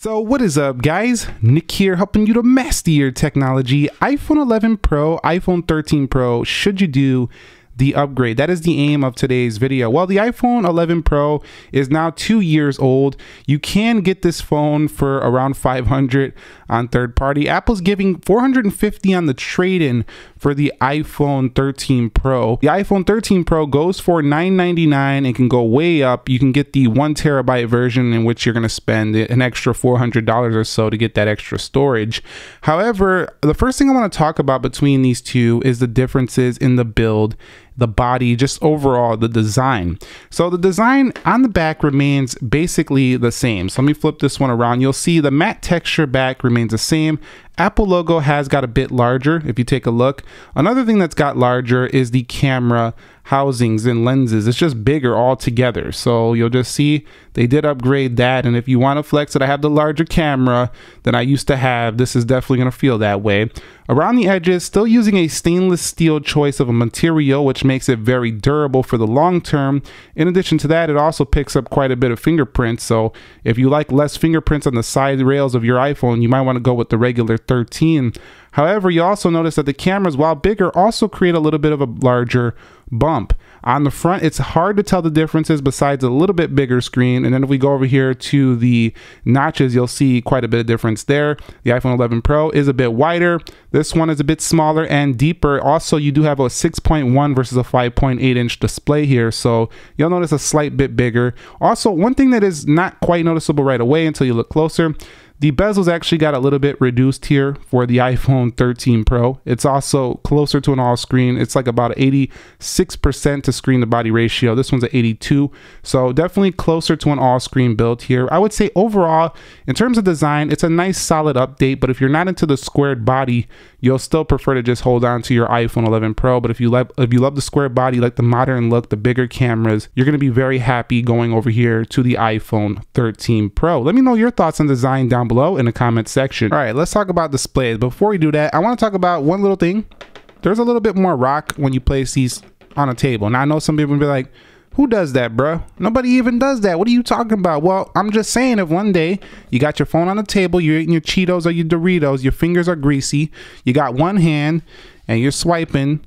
So what is up, guys? Nick here, helping you to master your technology. iPhone 11 Pro, iPhone 13 Pro, should you do the upgrade? That is the aim of today's video. Well, the iPhone 11 Pro is now 2 years old. You can get this phone for around $500 on third party. Apple's giving $450 on the trade-in for the iPhone 13 Pro. The iPhone 13 Pro goes for $999 and can go way up. You can get the 1 terabyte version, in which you're going to spend an extra $400 or so to get that extra storage. However, the first thing I want to talk about between these two is the differences in the build, the body, just overall the design. So the design on the back remains basically the same. So let me flip this one around. You'll see the matte texture back remains the same. Apple logo has got a bit larger if you take a look. Another thing that's got larger is the camera housings and lenses. It's just bigger altogether. So you'll just see they did upgrade that. And if you want to flex that I have the larger camera than I used to have, this is definitely going to feel that way. Around the edges, still using a stainless steel choice of a material, which makes it very durable for the long term. In addition to that, it also picks up quite a bit of fingerprints. So if you like less fingerprints on the side rails of your iPhone, you might want to go with the regular 13. However, you also notice that the cameras, while bigger, also create a little bit of a larger bump. On the front, it's hard to tell the differences besides a little bit bigger screen. And then if we go over here to the notches, you'll see quite a bit of difference there. The iPhone 11 Pro is a bit wider. This one is a bit smaller and deeper. Also, you do have a 6.1 versus a 5.8 inch display here. So you'll notice a slight bit bigger. Also, one thing that is not quite noticeable right away until you look closer, the bezel's actually got a little bit reduced here for the iPhone 13 Pro. It's also closer to an all screen. It's like about 86% to screen to body ratio. This one's at 82. So definitely closer to an all screen build here. I would say overall, in terms of design, it's a nice solid update, but if you're not into the squared body, you'll still prefer to just hold on to your iPhone 11 Pro. But if you love the square body, like the modern look, the bigger cameras, you're going to be very happy going over here to the iPhone 13 Pro. Let me know your thoughts on design down below in the comment section. All right, let's talk about displays. Before we do that, I want to talk about one little thing. There's a little bit more rock when you place these on a table. Now, I know some people will be like, who does that, bro? Nobody even does that. What are you talking about? Well, I'm just saying, if one day you got your phone on the table, you're eating your Cheetos or your Doritos, your fingers are greasy, you got one hand and you're swiping,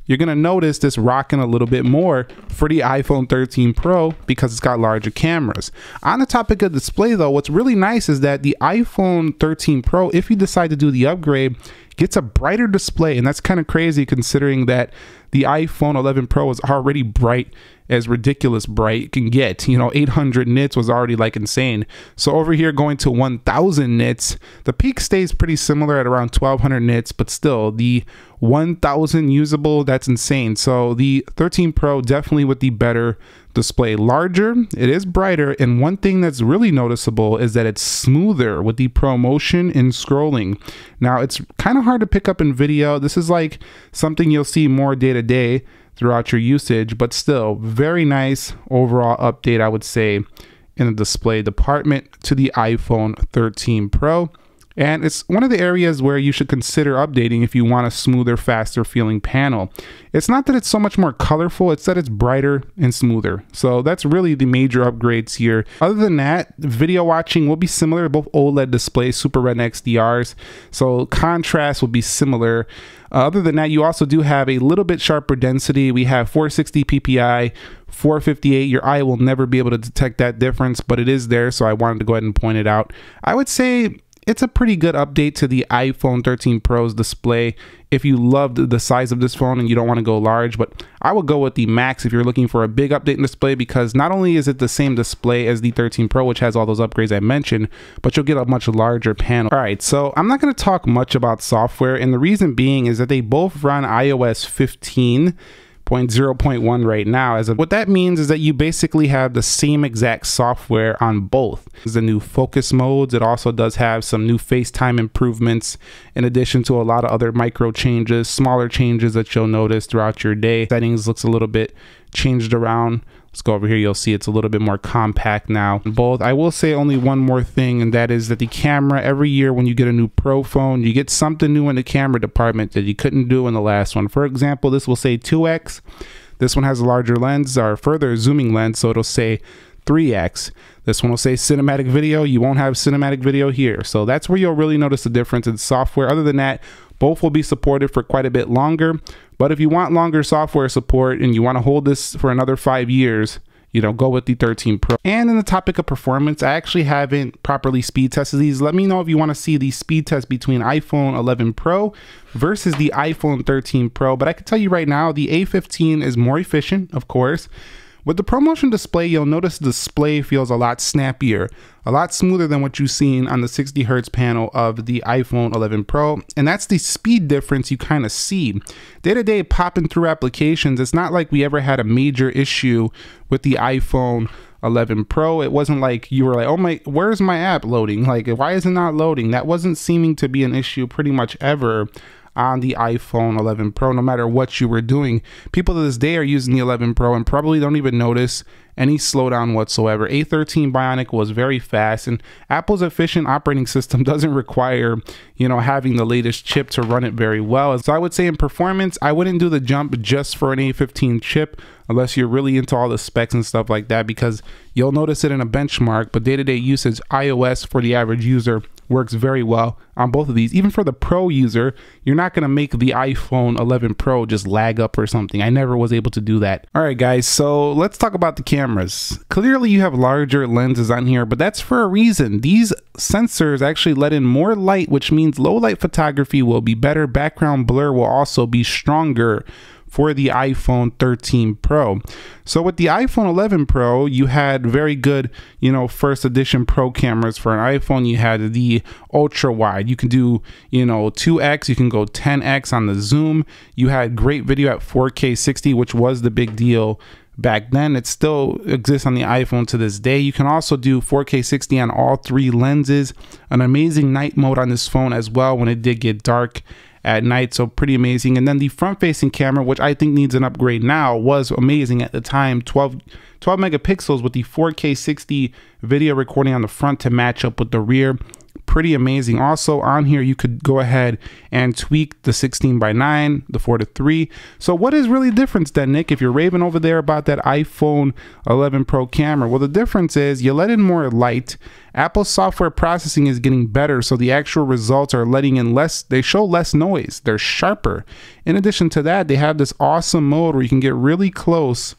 you're going to notice this rocking a little bit more for the iPhone 13 Pro because it's got larger cameras. On the topic of display though, what's really nice is that the iPhone 13 Pro, if you decide to do the upgrade, gets a brighter display. And that's kind of crazy considering that the iPhone 11 Pro is already bright as ridiculous bright can get. You know, 800 nits was already like insane. So over here going to 1000 nits, the peak stays pretty similar at around 1200 nits, but still the 1000 usable, that's insane. So the 13 Pro definitely with the better display. Larger, it is brighter, and one thing that's really noticeable is that it's smoother with the ProMotion and scrolling. Now, it's kind of hard to pick up in video. This is like something you'll see more day to day throughout your usage, but still very nice overall update, I would say, in the display department to the iPhone 13 Pro. And it's one of the areas where you should consider updating if you want a smoother, faster feeling panel. It's not that it's so much more colorful, it's that it's brighter and smoother. So that's really the major upgrades here. Other than that, video watching will be similar, both OLED displays, Super Retina XDRs. So contrast will be similar. Other than that, you also do have a little bit sharper density. We have 460 ppi, 458. Your eye will never be able to detect that difference, but it is there. So I wanted to go ahead and point it out. I would say it's a pretty good update to the iPhone 13 Pro's display if you loved the size of this phone and you don't want to go large, but I would go with the Max if you're looking for a big update in display, because not only is it the same display as the 13 Pro, which has all those upgrades I mentioned, but you'll get a much larger panel. All right, so I'm not going to talk much about software, and the reason being is that they both run iOS 15.0.1 right now. What that means is that you basically have the same exact software on both. The new focus modes, it also does have some new FaceTime improvements, in addition to a lot of other micro changes, smaller changes that you'll notice throughout your day. Settings looks a little bit changed around. Let's go over here. You'll see it's a little bit more compact now. Both. I will say only one more thing, and that is that the camera, every year when you get a new Pro phone, you get something new in the camera department that you couldn't do in the last one. For example, this will say 2x. This one has a larger lens or further zooming lens, so it'll say 3x. This one will say cinematic video. You won't have cinematic video here. So that's where you'll really notice the difference in software. Other than that, both will be supported for quite a bit longer. But if you want longer software support and you want to hold this for another 5 years, you know, go with the 13 Pro. And in the topic of performance, I actually haven't properly speed tested these. Let me know if you want to see the speed test between iPhone 11 Pro versus the iPhone 13 Pro. But I can tell you right now, the A15 is more efficient, of course. With the ProMotion display, you'll notice the display feels a lot snappier, a lot smoother than what you've seen on the 60 Hz panel of the iPhone 11 Pro. And that's the speed difference you kind of see. Day-to-day popping through applications, it's not like we ever had a major issue with the iPhone 11 Pro. It wasn't like you were like, oh my, where's my app loading? Like, why is it not loading? That wasn't seeming to be an issue pretty much ever on the iPhone 11 Pro, no matter what you were doing. People to this day are using the 11 Pro and probably don't even notice any slowdown whatsoever. A13 Bionic was very fast, and Apple's efficient operating system doesn't require, you know, having the latest chip to run it very well. So I would say in performance, I wouldn't do the jump just for an A15 chip unless you're really into all the specs and stuff like that, because you'll notice it in a benchmark. But day-to-day usage, iOS for the average user works very well on both of these. Even for the Pro user, you're not going to make the iPhone 11 Pro just lag up or something. I never was able to do that. All right, guys, so let's talk about the cameras. Clearly, you have larger lenses on here, but that's for a reason. These sensors actually let in more light, which means low light photography will be better. Background blur will also be stronger for the iPhone 13 Pro. So with the iPhone 11 Pro, you had very good, you know, first edition Pro cameras. For an iPhone, you had the ultra wide. You can do, you know, 2x, you can go 10x on the zoom. You had great video at 4K 60, which was the big deal back then. It still exists on the iPhone to this day. You can also do 4K 60 on all 3 lenses. An amazing night mode on this phone as well when it did get dark at night, so pretty amazing. And then the front facing camera, which I think needs an upgrade now, was amazing at the time. 12 megapixels with the 4K 60 video recording on the front to match up with the rear. Pretty amazing. Also on here, you could go ahead and tweak the 16:9, the 4:3. So what is really the difference then, Nick, if you're raving over there about that iPhone 11 Pro camera? Well, the difference is you let in more light. Apple's software processing is getting better, so the actual results are letting in less, they show less noise, they're sharper. In addition to that, they have this awesome mode where you can get really close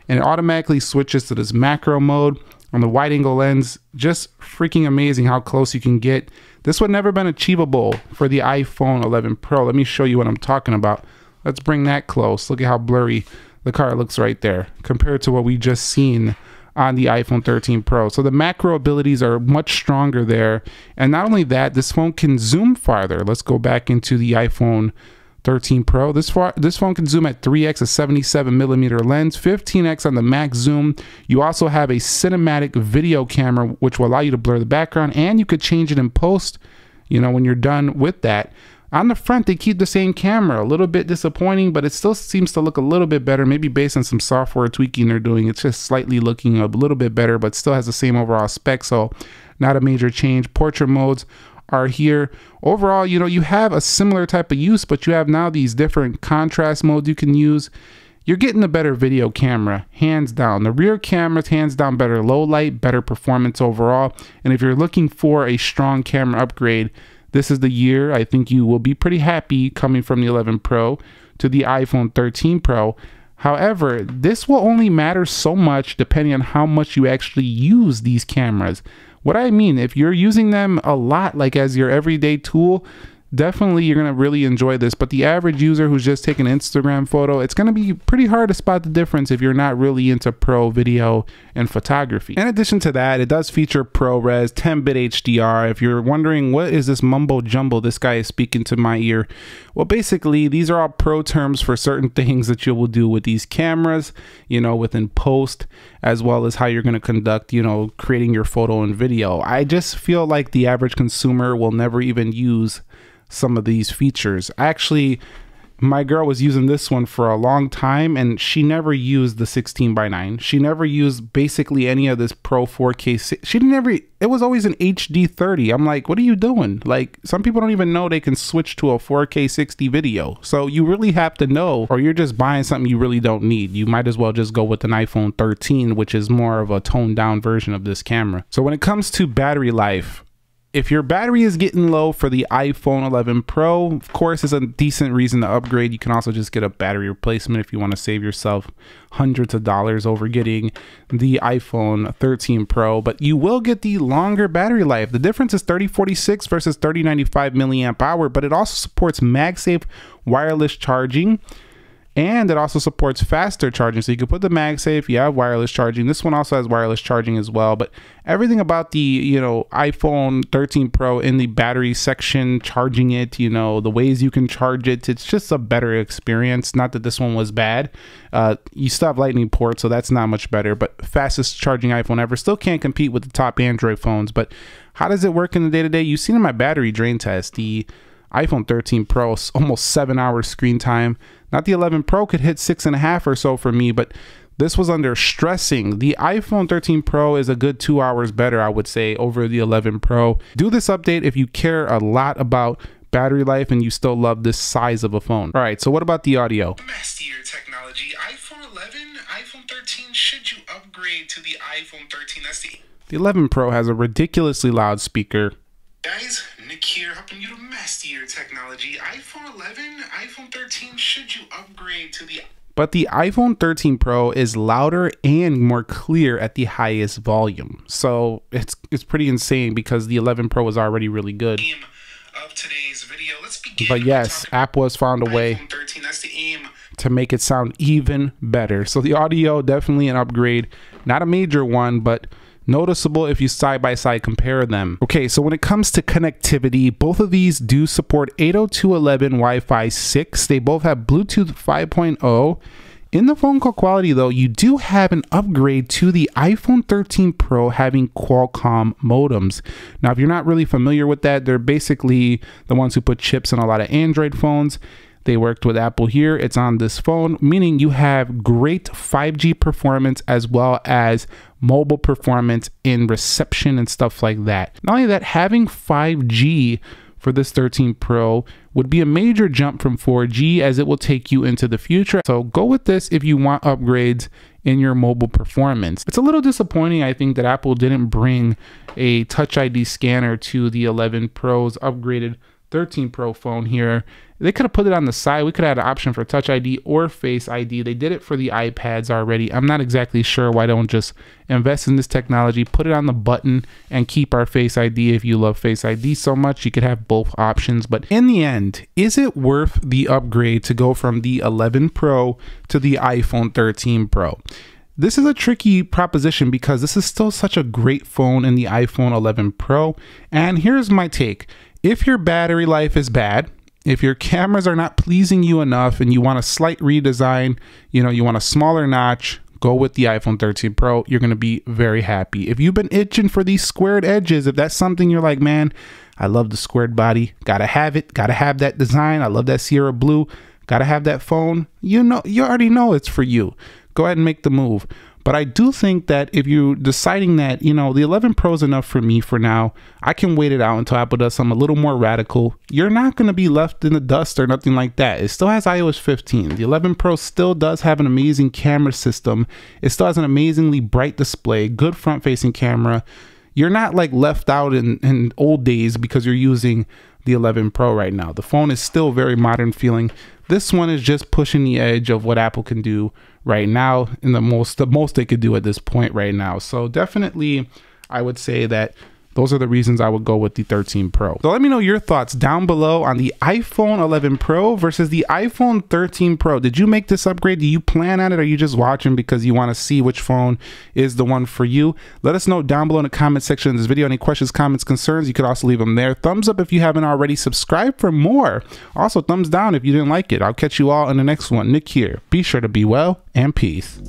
and it automatically switches to this macro mode. On the wide angle lens, just freaking amazing how close you can get. This would never been achievable for the iPhone 11 Pro. Let me show you what I'm talking about. Let's bring that close. Look at how blurry the car looks right there compared to what we just seen on the iPhone 13 Pro. So the macro abilities are much stronger there. And not only that, this phone can zoom farther. Let's go back into the iPhone 13 Pro. This phone can zoom at 3x, a 77mm lens, 15x on the max zoom. You also have a cinematic video camera, which will allow you to blur the background, and you could change it in post, you know, when you're done with that. On the front, they keep the same camera. A little bit disappointing, but it still seems to look a little bit better, maybe based on some software tweaking they're doing. It's just slightly looking a little bit better, but still has the same overall spec, so not a major change. Portrait modes are here. Overall, you know, you have a similar type of use, but you have now these different contrast modes you can use. You're getting a better video camera, hands down. The rear camera's hands down better low light, better performance overall. And if you're looking for a strong camera upgrade, this is the year. I think you will be pretty happy coming from the 11 Pro to the iPhone 13 Pro. However, this will only matter so much depending on how much you actually use these cameras. What I mean, if you're using them a lot, like as your everyday tool, definitely you're going to really enjoy this. But the average user who's just taking an Instagram photo, it's going to be pretty hard to spot the difference if you're not really into pro video and photography. In addition to that, it does feature ProRes 10-bit HDR. If you're wondering what is this mumbo jumbo this guy is speaking to my ear, well, basically these are all pro terms for certain things that you will do with these cameras, you know, within post, as well as how you're going to conduct, you know, creating your photo and video. I just feel like the average consumer will never even use some of these features. Actually, my girl was using this one for a long time and she never used the 16:9. She never used basically any of this Pro 4K. She didn't ever, it was always an HD 30. I'm like, what are you doing? Like, some people don't even know they can switch to a 4K 60 video. So you really have to know, or you're just buying something you really don't need. You might as well just go with an iPhone 13, which is more of a toned down version of this camera. So when it comes to battery life, if your battery is getting low for the iPhone 11 Pro, of course, is a decent reason to upgrade. You can also just get a battery replacement if you want to save yourself hundreds of dollars over getting the iPhone 13 Pro, but you will get the longer battery life. The difference is 3046 versus 3095 milliamp hour, but it also supports MagSafe wireless charging. And it also supports faster charging. So you can put the MagSafe, you have wireless charging. This one also has wireless charging as well. But everything about the, you know, iPhone 13 Pro in the battery section, charging it, you know, the ways you can charge it, it's just a better experience. Not that this one was bad. You still have Lightning port, so that's not much better. But fastest charging iPhone ever. Still can't compete with the top Android phones. But how does it work in the day-to-day? You've seen in my battery drain test, the iPhone 13 Pro, almost 7 hours screen time. Not the 11 Pro could hit 6.5 or so for me, but this was under stressing. The iPhone 13 Pro is a good 2 hours better, I would say, over the 11 Pro. Do this update if you care a lot about battery life and you still love this size of a phone. All right, so what about the audio? Bit Hdr technology, iPhone 11, iPhone 13, should you upgrade to the iPhone 13? That's the 11 Pro has a ridiculously loud speaker. Guys, Nick here, helping you to master your technology. iPhone 11, iPhone 13, should you upgrade to the... But the iPhone 13 Pro is louder and more clear at the highest volume. So it's pretty insane because the 11 Pro was already really good. Of today's video, let's begin. But yes, Apple has found a way iPhone 13, that's the aim to make it sound even better. So the audio, definitely an upgrade. Not a major one, but noticeable if you side-by-side compare them. Okay, so when it comes to connectivity, both of these do support 802.11 Wi-Fi 6. They both have Bluetooth 5.0. In the phone call quality though, you do have an upgrade to the iPhone 13 Pro having Qualcomm modems. Now, if you're not really familiar with that, they're basically the ones who put chips in a lot of Android phones. They worked with Apple here. It's on this phone, meaning you have great 5G performance as well as mobile performance in reception and stuff like that. Not only that, having 5G for this 13 Pro would be a major jump from 4G as it will take you into the future. So go with this if you want upgrades in your mobile performance. It's a little disappointing, I think, that Apple didn't bring a Touch ID scanner to the 11 Pro's upgraded 13 Pro phone here. They could have put it on the side. We could have had an option for Touch ID or Face ID. They did it for the iPads already. I'm not exactly sure why don't just invest in this technology, put it on the button, and keep our Face ID. If you love Face ID so much, you could have both options. But in the end, is it worth the upgrade to go from the 11 Pro to the iPhone 13 Pro? This is a tricky proposition because this is still such a great phone in the iPhone 11 Pro. And here's my take. If your battery life is bad, if your cameras are not pleasing you enough and you want a slight redesign, you know, you want a smaller notch, go with the iPhone 13 Pro. You're going to be very happy. If you've been itching for these squared edges, if that's something you're like, man, I love the squared body, gotta have it, gotta have that design, I love that Sierra blue, gotta have that phone, you know, you already know it's for you. Go ahead and make the move. But I do think that if you're deciding that, you know, the 11 Pro is enough for me for now, I can wait it out until Apple does something a little more radical. You're not going to be left in the dust or nothing like that. It still has iOS 15. The 11 Pro still does have an amazing camera system. It still has an amazingly bright display, good front-facing camera. You're not like left out in old days because you're using the 11 Pro right now. The phone is still very modern feeling. This one is just pushing the edge of what Apple can do right now, and the most they could do at this point right now. So definitely, I would say that those are the reasons I would go with the 13 Pro. So let me know your thoughts down below on the iPhone 11 Pro versus the iPhone 13 Pro. Did you make this upgrade? Do you plan on it? Or are you just watching because you want to see which phone is the one for you? Let us know down below in the comment section of this video. Any questions, comments, concerns, you could also leave them there. Thumbs up if you haven't already. Subscribe for more. Also, thumbs down if you didn't like it. I'll catch you all in the next one. Nick here. Be sure to be well and peace.